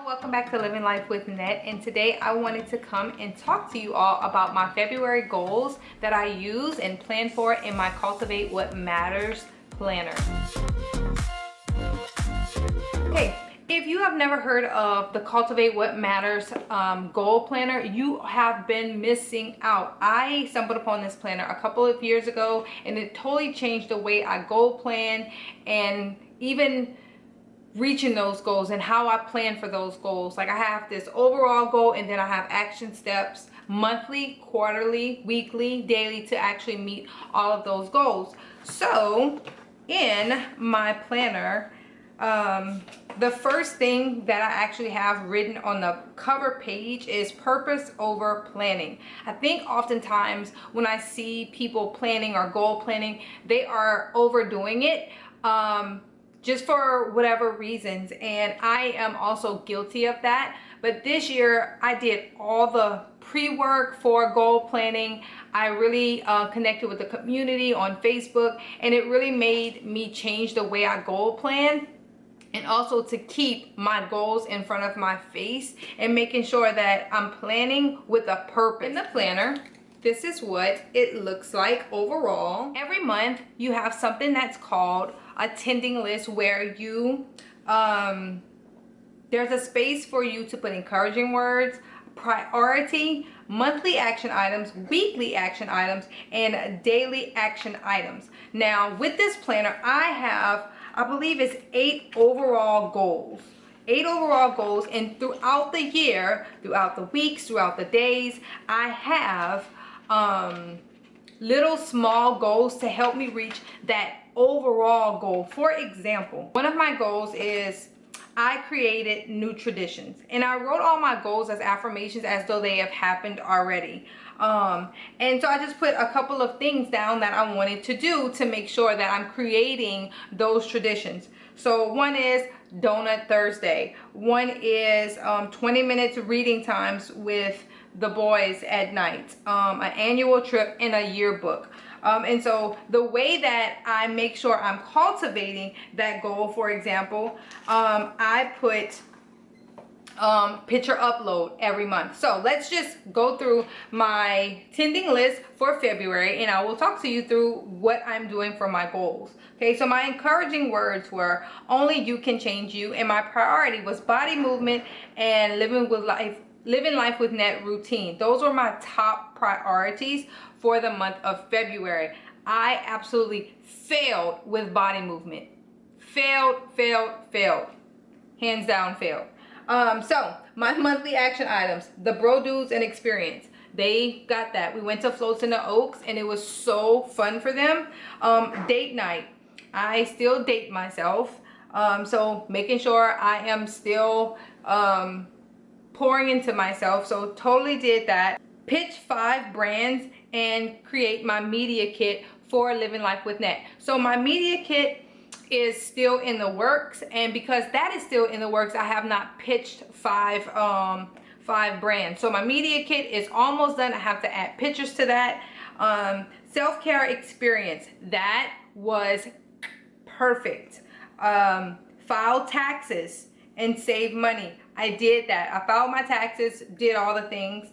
welcome back to Living Life with Net, and today I wanted to come and talk to you all about my February goals that I use and plan for in my Cultivate What Matters planner. Okay, if you have never heard of the Cultivate What Matters goal planner, you have been missing out. I stumbled upon this planner a couple of years ago and it totally changed the way I goal plan and even reaching those goals and how I plan for those goals. Like, I have this overall goal and then I have action steps monthly, quarterly, weekly, daily to actually meet all of those goals. So in my planner, the first thing that I actually have written on the cover page is purpose over planning. I think oftentimes when I see people planning or goal planning, they are overdoing it. Just for whatever reasons, and I am also guilty of that. But this year I did all the pre-work for goal planning. I really connected with the community on Facebook, and it really made me change the way I goal plan, and also to keep my goals in front of my face and making sure that I'm planning with a purpose. In the planner, this is what it looks like overall. Every month you have something that's called attending list, where you there's a space for you to put encouraging words, priority, monthly action items, weekly action items, and daily action items. Now with this planner, I have, I believe it's 8 overall goals. 8 overall goals, and throughout the year, throughout the weeks, throughout the days, I have little small goals to help me reach that overall goal. For example, one of my goals is I created new traditions, and I wrote all my goals as affirmations as though they have happened already. And so I just put a couple of things down that I wanted to do to make sure that I'm creating those traditions. So one is Donut Thursday. One is 20 minutes reading times with the boys at night, an annual trip, and a yearbook. And so the way that I make sure I'm cultivating that goal, for example, I put picture upload every month. So let's just go through my tending list for February, and I will talk to you through what I'm doing for my goals. Okay, so my encouraging words were only you can change you, and my priority was body movement and living life with net routine. Those were my top priorities for the month of February. I absolutely failed with body movement. Failed. Hands down failed. So my monthly action items, the bro dudes and experience, they got that. We went to Floats in the Oaks and it was so fun for them. Date night, I still date myself. So making sure I am still pouring into myself, so totally did that. Pitch 5 brands and create my media kit for Living Life with Net. So my media kit is still in the works, and because that is still in the works, I have not pitched 5 brands. So my media kit is almost done. I have to add pictures to that. Self-care experience, that was perfect. File taxes and save money, I did that. I filed my taxes, did all the things.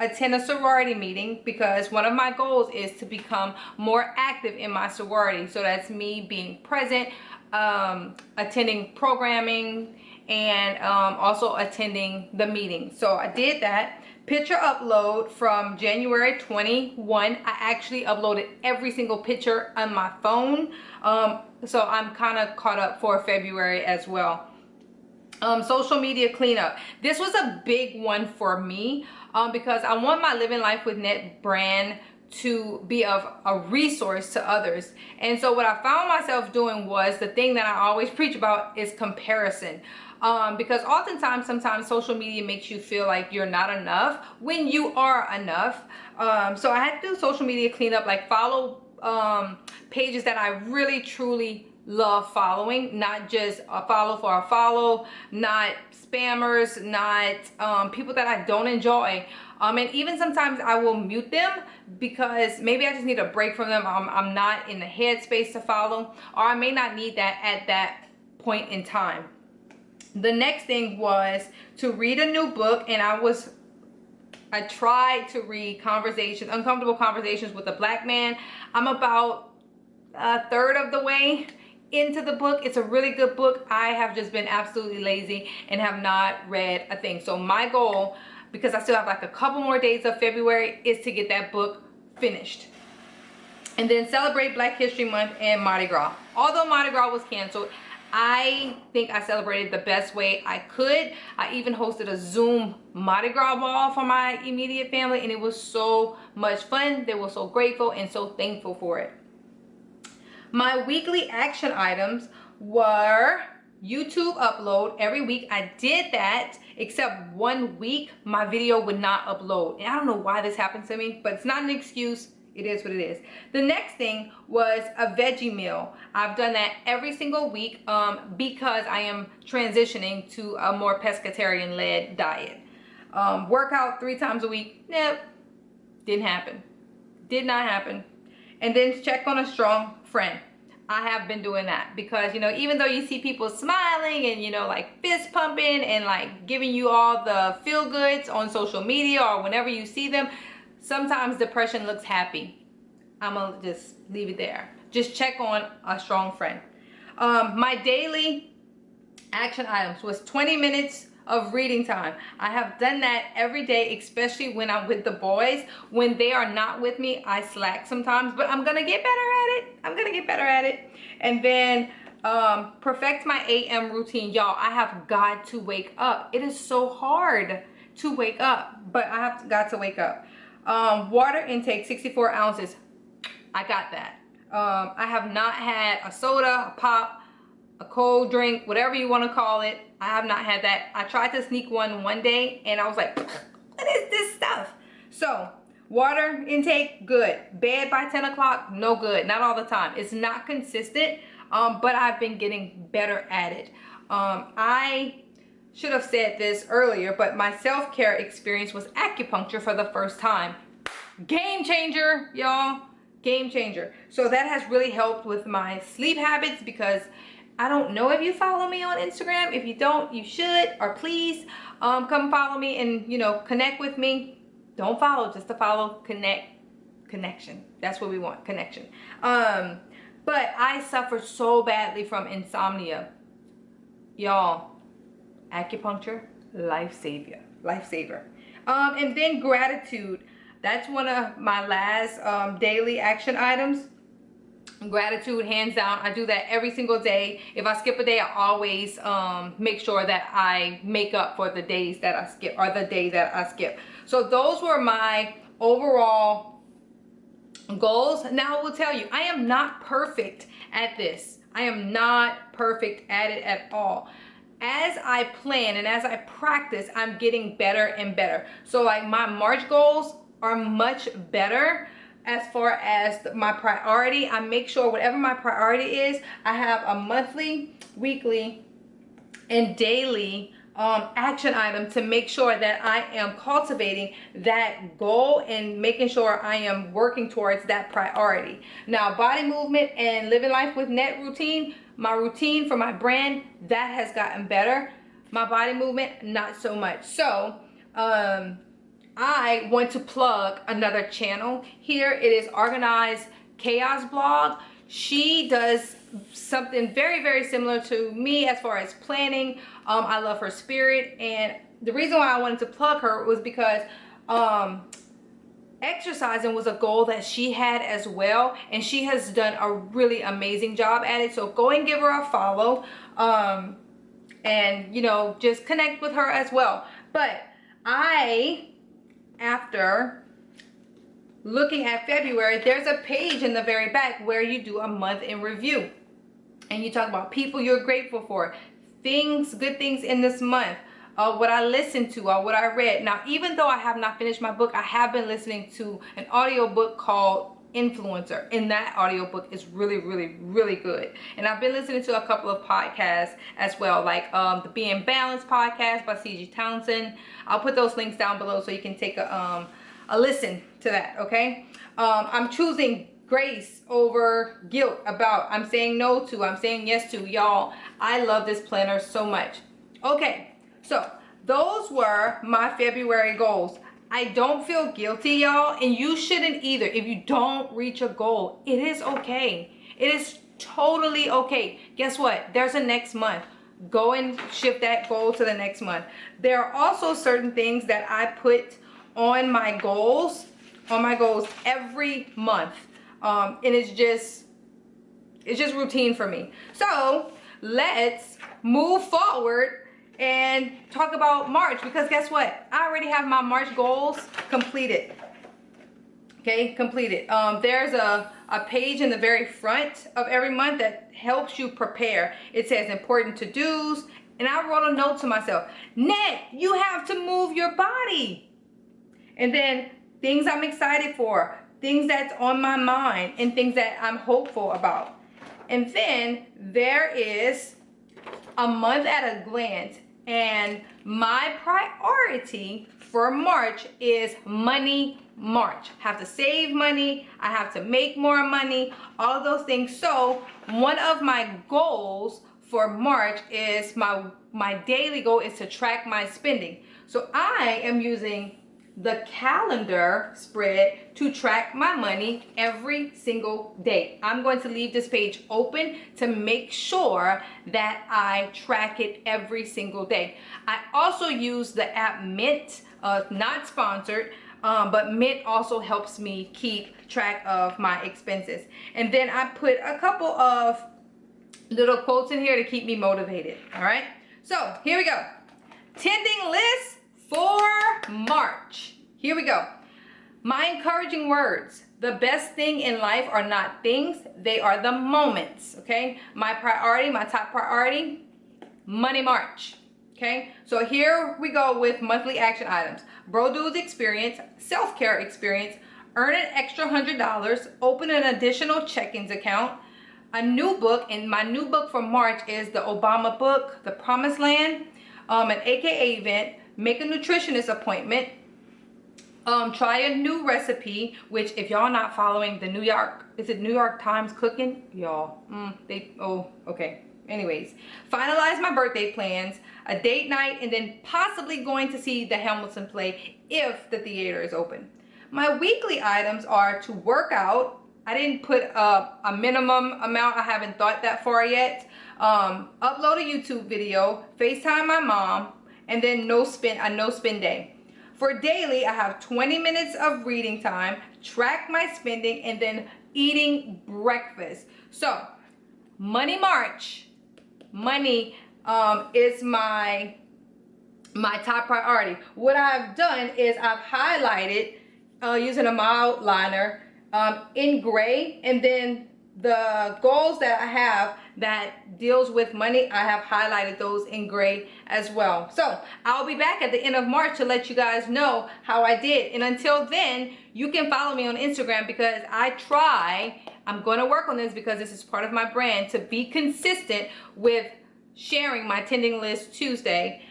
Attend a sorority meeting, because one of my goals is to become more active in my sorority. So that's me being present, attending programming, and also attending the meeting. So I did that. Picture upload from January 21. I actually uploaded every single picture on my phone. So I'm kind of caught up for February as well. Social media cleanup. This was a big one for me because I want my Living Life with Net brand to be of a resource to others. And so what I found myself doing was, the thing that I always preach about is comparison. Because oftentimes, sometimes social media makes you feel like you're not enough when you are enough. So I had to do social media cleanup, like follow pages that I really truly love following, not just a follow for a follow, not spammers, not people that I don't enjoy. And even sometimes I will mute them because maybe I just need a break from them. I'm not in the headspace to follow, or I may not need that at that point in time. The next thing was to read a new book, and I tried to read Uncomfortable Conversations with a Black Man. I'm about a third of the way into the book. It's a really good book. I have just been absolutely lazy and have not read a thing. So my goal, because I still have like a couple more days of February, is to get that book finished. And then celebrate Black History Month and Mardi Gras. Although Mardi Gras was canceled, I think I celebrated the best way I could. I even hosted a Zoom Mardi Gras ball for my immediate family, and it was so much fun. They were so grateful and so thankful for it. My weekly action items were YouTube upload every week. I did that, except 1 week my video would not upload. And I don't know why this happens to me, but it's not an excuse. It is what it is. The next thing was a veggie meal. I've done that every single week because I am transitioning to a more pescatarian-led diet. Workout 3 times a week, nope, didn't happen. Did not happen. And then check on a strong friend. I have been doing that because, you know, even though you see people smiling and, you know, like fist pumping and like giving you all the feel goods on social media or whenever you see them, sometimes depression looks happy. I'm gonna just leave it there. Just check on a strong friend. My daily action items was 20 minutes of reading time. I have done that every day, especially when I'm with the boys. When they are not with me, I slack sometimes, but I'm gonna get better at it. I'm gonna get better at it. And then perfect my AM routine. Y'all, I have got to wake up. It is so hard to wake up, but I have got to wake up. Water intake, 64 ounces. I got that. I have not had a soda, a pop, a cold drink, whatever you want to call it. I have not had that. I tried to sneak one day and I was like, what is this stuff? So water intake, good. Bed by 10 o'clock, no good. Not all the time. It's not consistent, but I've been getting better at it. I should have said this earlier, but my self-care experience was acupuncture for the first time. Game changer, y'all. Game changer. So that has really helped with my sleep habits, because I don't know if you follow me on Instagram. If you don't, you should, or please come follow me and, you know, connect with me. Don't follow, just to follow, connection. That's what we want, connection. But I suffered so badly from insomnia. Y'all, acupuncture, lifesaver. And then gratitude. That's one of my last daily action items. Gratitude, hands down. I do that every single day. If I skip a day, I always make sure that I make up for the days that I skip, or the day that I skip. So those were my overall goals. Now I will tell you, I am not perfect at this. I am not perfect at it at all. As I plan and as I practice, I'm getting better and better. So like my March goals are much better. As far as my priority, I make sure whatever my priority is, I have a monthly, weekly, and daily action item to make sure that I am cultivating that goal and making sure I am working towards that priority. Now, body movement and living life with net routine, my routine for my brand, that has gotten better. My body movement, not so much. So, I want to plug another channel here. It is Organized Chaos Blog. She does something very, very similar to me as far as planning. I love her spirit, and the reason why I wanted to plug her was because exercising was a goal that she had as well, and she has done a really amazing job at it. So go and give her a follow, and you know, just connect with her as well. But after looking at February, there's a page in the very back where you do a month in review, and you talk about people you're grateful for, things, good things in this month, what I listened to or what I read. Now, even though I have not finished my book, I have been listening to an audiobook called Influencer, and that audiobook is really, really, really good. And I've been listening to a couple of podcasts as well, like the Being Balanced podcast by C.G. Townsend. I'll put those links down below so you can take a listen to that, okay? I'm choosing grace over guilt. I'm saying no to, I'm saying yes to. Y'all, I love this planner so much. Okay, so those were my February goals. I don't feel guilty, y'all, and you shouldn't either. If you don't reach a goal, it is okay. It is totally okay. Guess what? There's a next month. Go and shift that goal to the next month. There are also certain things that I put on my goals, every month. And it's just routine for me. So let's move forward and talk about March, because guess what? I already have my March goals completed. Okay, completed. There's a page in the very front of every month that helps you prepare. It says important to-dos, and I wrote a note to myself, Net, you have to move your body. And then things I'm excited for, things that's on my mind, and things that I'm hopeful about. And then there is a month at a glance, and my priority for March is money March. I have to save money, I have to make more money, all of those things. So one of my goals for March is my daily goal is to track my spending. So I am using the calendar spread to track my money every single day. I'm going to leave this page open to make sure that I track it every single day. I also use the app Mint, not sponsored, but Mint also helps me keep track of my expenses. And then I put a couple of little quotes in here to keep me motivated. All right, so here we go. Tending list for March. Here we go. My encouraging words. The best thing in life are not things, they are the moments. Okay, my priority, my top priority, money March. Okay, so here we go with monthly action items. Bro Dudes experience, self-care experience, earn an extra $100, open an additional check-ins account, a new book, and my new book for March is the Obama book, The Promised Land, an AKA event, make a nutritionist appointment, try a new recipe, which if y'all not following the New York Times cooking, y'all, okay. Anyways, finalize my birthday plans, a date night, and then possibly going to see the Hamilton play if the theater is open. My weekly items are to work out. I didn't put a minimum amount. I haven't thought that far yet. Upload a YouTube video, FaceTime my mom, and then a no spend day. For daily, I have 20 minutes of reading time, track my spending, and then eating breakfast. So, money March, money is my top priority. What I've done is I've highlighted using a mild liner in gray, and then the goals that I have that deals with money, I have highlighted those in gray as well. So I'll be back at the end of March to let you guys know how I did. And until then, you can follow me on Instagram, because I'm going to work on this, because this is part of my brand, to be consistent with sharing my Tending List Tuesday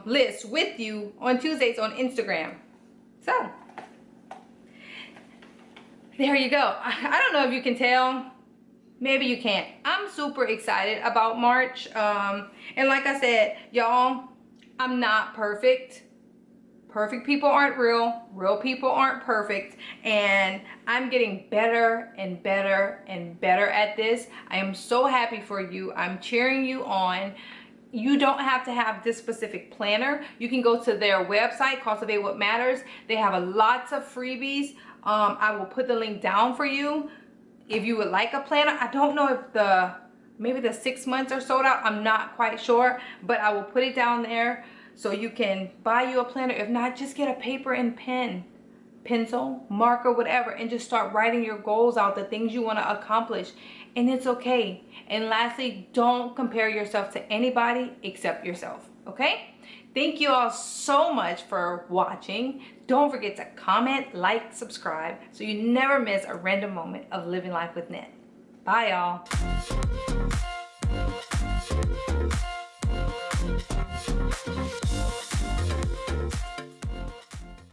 list with you on Tuesdays on Instagram. So there you go. I don't know if you can tell. Maybe you can't. I'm super excited about March. And like I said, y'all, I'm not perfect. Perfect people aren't real. Real people aren't perfect. And I'm getting better and better and better at this. I am so happy for you. I'm cheering you on. You don't have to have this specific planner. You can go to their website, Cultivate What Matters. They have lots of freebies. I will put the link down for you if you would like a planner. I don't know if maybe the 6 months are sold out. I'm not quite sure, but I will put it down there so you can buy you a planner. If not, just get a paper and pen, pencil, marker, whatever, and just start writing your goals out, the things you want to accomplish. And it's okay. And lastly, don't compare yourself to anybody except yourself, okay? Thank you all so much for watching. Don't forget to comment, like, subscribe, so you never miss a random moment of Living Life with Net. Bye, y'all.